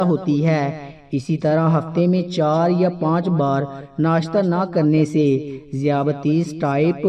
ہوتی ہے۔ اسی طرح ہفتے میں 4 یا 5 بار ناشتہ نہ کرنے سے ذیابیطس ٹائپ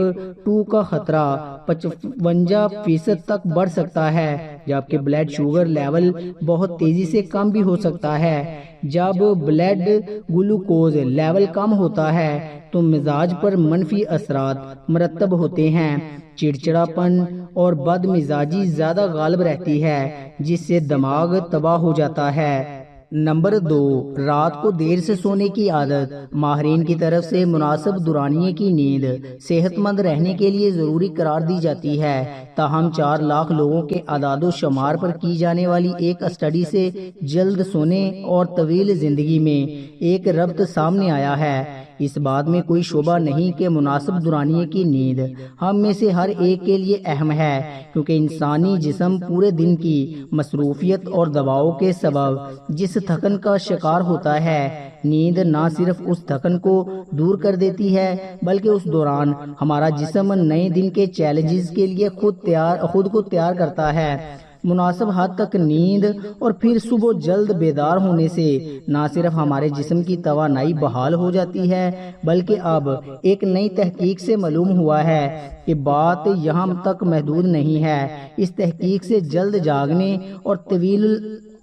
2 کا خطرہ 55% تک بڑھ سکتا ہے، جبکہ بلڈ شوگر لیول بہت تیزی سے کم بھی ہو سکتا ہے۔ جب بلڈ گلوکوز لیول کم ہوتا ہے تو مزاج پر منفی اثرات مرتب ہوتے ہیں۔ چڑچڑاپن اور بد مزاجی زیادہ غالب رہتی ہے، جس سے دماغ تباہ ہو جاتا ہے۔ نمبر 2، رات کو دیر سے سونے کی عادت۔ ماہرین کی طرف سے مناسب دورانیے کی نیند صحت مند رہنے کے لیے ضروری قرار دی جاتی ہے، تاہم 4 لاکھ لوگوں کے اعداد و شمار پر کی جانے والی ایک اسٹڈی سے جلد سونے اور طویل زندگی میں ایک ربط سامنے آیا ہے۔ اس بات میں کوئی شبہ نہیں کہ مناسب دورانیے کی نیند ہم میں سے ہر ایک کے لیے اہم ہے، کیونکہ انسانی جسم پورے دن کی مصروفیت اور دباؤ کے سبب جس تھکن کا شکار ہوتا ہے، نیند نہ صرف اس تھکن کو دور کر دیتی ہے بلکہ اس دوران ہمارا جسم نئے دن کے چیلنجز کے لیے خود کو تیار کرتا ہے۔ مناسب حد تک نیند اور پھر صبح جلد بیدار ہونے سے نہ صرف ہمارے جسم کی توانائی بحال ہو جاتی ہے، بلکہ اب ایک نئی تحقیق سے معلوم ہوا ہے کہ بات یہاں تک محدود نہیں ہے۔ اس تحقیق سے جلد جاگنے اور طویل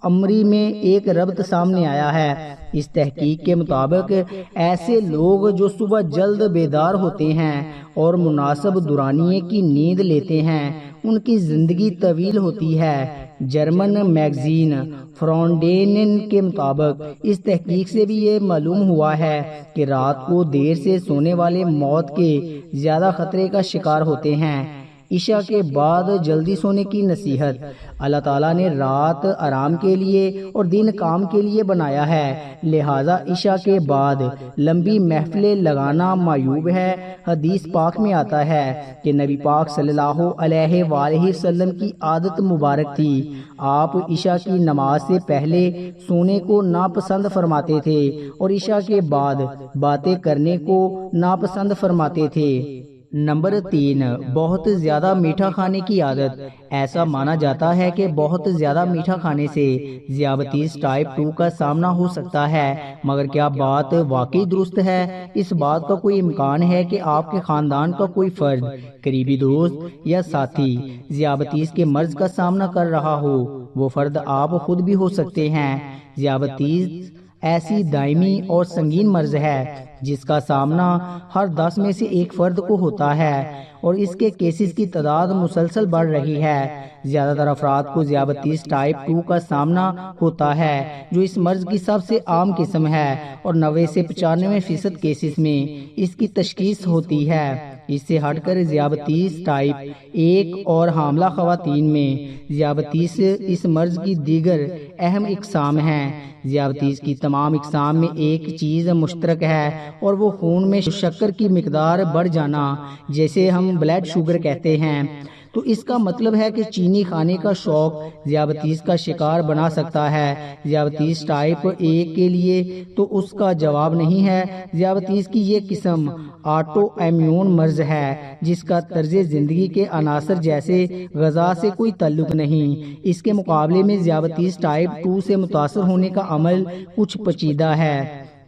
عمری میں ایک ربط سامنے آیا ہے۔ اس تحقیق کے مطابق ایسے لوگ جو صبح جلد بیدار ہوتے ہیں اور مناسب دورانیے کی نیند لیتے ہیں، ان کی زندگی طویل ہوتی ہے۔ جرمن میگزین فرانڈینن کے مطابق اس تحقیق سے بھی یہ معلوم ہوا ہے کہ رات کو دیر سے سونے والے موت کے زیادہ خطرے کا شکار ہوتے ہیں۔ عشاء کے بعد جلدی سونے کی نصیحت۔ اللہ تعالیٰ نے رات آرام کے لیے اور دن کام کے لیے بنایا ہے، لہٰذا عشاء کے بعد لمبی محفلیں لگانا معیوب ہے۔ حدیث پاک میں آتا ہے کہ نبی پاک صلی اللہ علیہ وآلہ وسلم کی عادت مبارک تھی، آپ عشاء کی نماز سے پہلے سونے کو ناپسند فرماتے تھے اور عشاء کے بعد باتیں کرنے کو ناپسند فرماتے تھے۔ نمبر 3، بہت زیادہ میٹھا کھانے کی عادت۔ ایسا مانا جاتا ہے کہ بہت زیادہ میٹھا کھانے سے ذیابیطس ٹائپ 2 کا سامنا ہو سکتا ہے، مگر کیا بات واقعی درست ہے؟ اس بات کا کوئی امکان ہے کہ آپ کے خاندان کا کوئی فرد، قریبی دوست یا ساتھی ذیابیطس کے مرض کا سامنا کر رہا ہو؟ وہ فرد آپ خود بھی ہو سکتے ہیں۔ ذیابیطس ایسی دائمی اور سنگین مرض ہے جس کا سامنا ہر 10 میں سے ایک فرد کو ہوتا ہے اور اس کے کیسز کی تعداد مسلسل بڑھ رہی ہے۔ زیادہ تر افراد کو ذیابیطس ٹائپ 2 کا سامنا ہوتا ہے، جو اس مرض کی سب سے عام قسم ہے، اور 90 سے 95% کیسز میں اس کی تشخیص ہوتی ہے۔ اس سے ہٹ کر ذیابیطس ٹائپ 1 اور حاملہ خواتین میں ذیابیطس اس مرض کی دیگر اہم اقسام ہیں۔ ذیابیطس کی تمام اقسام میں ایک چیز مشترک ہے اور وہ خون میں شکر کی مقدار بڑھ جانا، جیسے ہم بلڈ شوگر کہتے ہیں۔ تو اس کا مطلب ہے کہ چینی کھانے کا شوق ذیابیطس کا شکار بنا سکتا ہے۔ ذیابیطس ٹائپ 1 کے لیے تو اس کا جواب نہیں ہے۔ ذیابیطس کی یہ قسم آٹو امیون مرض ہے جس کا طرز زندگی کے عناصر جیسے غذا سے کوئی تعلق نہیں۔ اس کے مقابلے میں ذیابیطس ٹائپ 2 سے متاثر ہونے کا عمل کچھ پیچیدہ ہے۔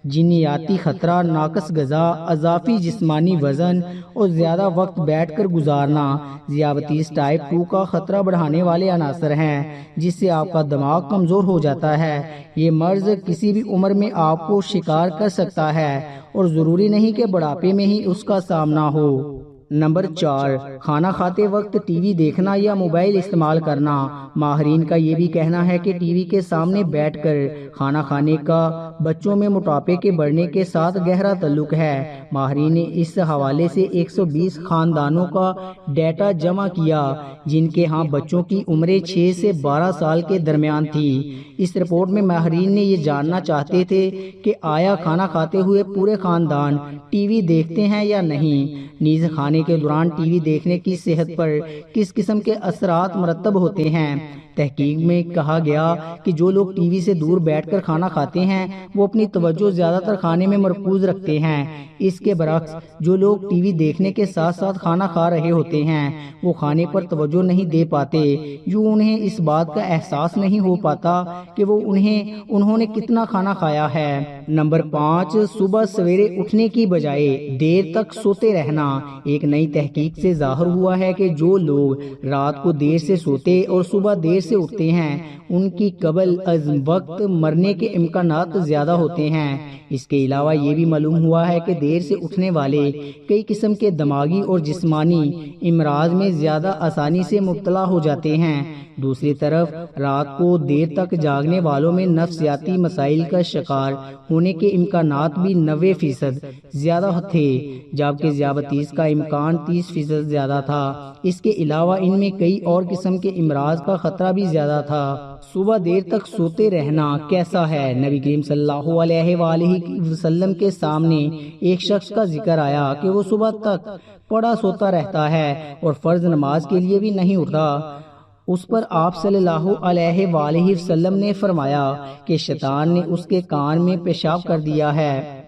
جینیاتی خطرہ، ناقص غذا، اضافی جسمانی وزن اور زیادہ وقت بیٹھ کر گزارنا ذیابیطس ٹائپ 2 کا خطرہ بڑھانے والے عناصر ہیں، جس سے آپ کا دماغ کمزور ہو جاتا ہے۔ یہ مرض کسی بھی عمر میں آپ کو شکار کر سکتا ہے اور ضروری نہیں کہ بڑھاپے میں ہی اس کا سامنا ہو۔ نمبر 4، کھانا کھاتے وقت ٹی وی دیکھنا یا موبائل استعمال کرنا۔ ماہرین کا یہ بھی کہنا ہے کہ ٹی وی کے سامنے بیٹھ کر کھانا کھانے کا بچوں میں موٹاپے کے بڑھنے کے ساتھ گہرا تعلق ہے۔ ماہرین نے اس حوالے سے 120 خاندانوں کا ڈیٹا جمع کیا جن کے ہاں بچوں کی عمریں 6 سے 12 سال کے درمیان تھی۔ اس رپورٹ میں ماہرین نے یہ جاننا چاہتے تھے کہ آیا کھانا کھاتے ہوئے پورے خاندان ٹی وی دیکھتے ہیں یا نہیں، نیز کھانے کے دوران ٹی وی دیکھنے کی صحت پر کس قسم کے اثرات مرتب ہوتے ہیں۔ تحقیق میں کہا گیا کہ جو لوگ ٹی وی سے دور بیٹھ کر کھانا کھاتے ہیں وہ اپنی توجہ زیادہ تر کھانے میں مرکوز رکھتے ہیں۔ اس کے برعکس جو لوگ ٹی وی دیکھنے کے ساتھ ساتھ کھانا کھا رہے ہوتے ہیں وہ کھانے پر توجہ نہیں دے پاتے، یوں انہیں اس بات کا احساس نہیں ہو پاتا کہ انہوں نے کتنا کھانا کھایا ہے۔ نمبر 5، صبح سویرے اٹھنے کی بجائے دیر تک سوتے رہنا۔ ایک نئی تحقیق سے ظاہر ہوا ہے کہ جو لوگ رات کو دیر سے سوتے اور صبح دیر سے اٹھتے ہیں ان کی قبل از وقت مرنے کے امکانات زیادہ ہوتے ہیں۔ اس کے علاوہ یہ بھی معلوم ہوا ہے کہ دیر سے اٹھنے والے کئی قسم کے دماغی اور جسمانی امراض میں زیادہ آسانی سے مبتلا ہو جاتے ہیں۔ دوسری طرف رات کو دیر تک جاگنے والوں میں نفسیاتی مسائل کا شکار ہونے کے امکانات بھی 90% زیادہ تھے، جبکہ ذیابیطس کا امکان 30% زیادہ تھا۔ اس کے علاوہ ان میں کئی اور قسم کے امراض کا خطرہ بھی زیادہ تھا۔ صبح دیر تک سوتے رہنا کیسا ہے؟ نبی کریم صلی اللہ علیہ وآلہ وسلم کے سامنے ایک شخص کا ذکر آیا کہ وہ صبح تک پڑا سوتا رہتا ہے اور فرض نماز کے لیے بھی نہیں اٹھتا۔ اس پر آپ صلی اللہ علیہ وآلہ وسلم نے فرمایا کہ شیطان نے اس کے کان میں پیشاب کر دیا ہے۔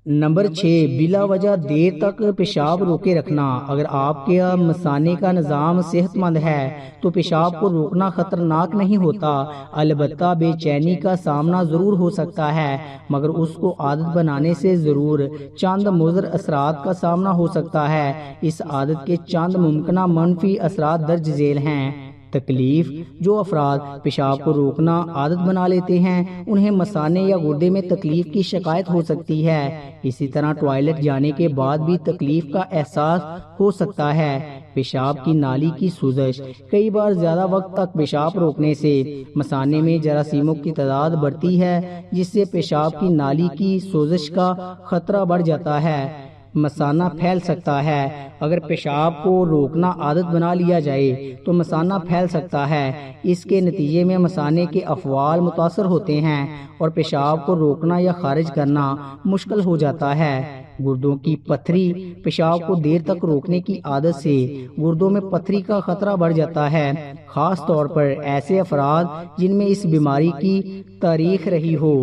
نمبر 6، بلا وجہ دیر تک پیشاب روکے رکھنا۔ اگر آپ کے مثانے کا نظام صحت مند ہے تو پیشاب کو روکنا خطرناک نہیں ہوتا، البتہ بے چینی کا سامنا ضرور ہو سکتا ہے، مگر اس کو عادت بنانے سے ضرور چند مضر اثرات کا سامنا ہو سکتا ہے۔ اس عادت کے چند ممکنہ منفی اثرات درج ذیل ہیں۔ تکلیف: جو افراد پیشاب کو روکنا عادت بنا لیتے ہیں انہیں مثانے یا گردے میں تکلیف کی شکایت ہو سکتی ہے۔ اسی طرح ٹوائلٹ جانے کے بعد بھی تکلیف کا احساس ہو سکتا ہے۔ پیشاب کی نالی کی سوزش: کئی بار زیادہ وقت تک پیشاب روکنے سے مثانے میں جراثیموں کی تعداد بڑھتی ہے جس سے پیشاب کی نالی کی سوزش کا خطرہ بڑھ جاتا ہے، مثانہ پھیل سکتا ہے۔ اگر پیشاب کو روکنا عادت بنا لیا جائے تو مثانہ پھیل سکتا ہے۔ اس کے نتیجے میں مثانے کے افعال متاثر ہوتے ہیں اور پیشاب کو روکنا یا خارج کرنا مشکل ہو جاتا ہے۔ گردوں کی پتھری: پیشاب کو دیر تک روکنے کی عادت سے گردوں میں پتھری کا خطرہ بڑھ جاتا ہے، خاص طور پر ایسے افراد جن میں اس بیماری کی تاریخ رہی ہو۔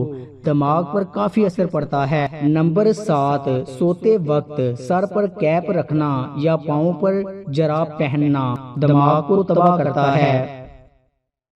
دماغ پر کافی اثر پڑتا ہے۔ نمبر 7، سوتے وقت سر پر کیپ رکھنا یا پاؤں پر جراب پہننا دماغ کو تباہ کرتا ہے۔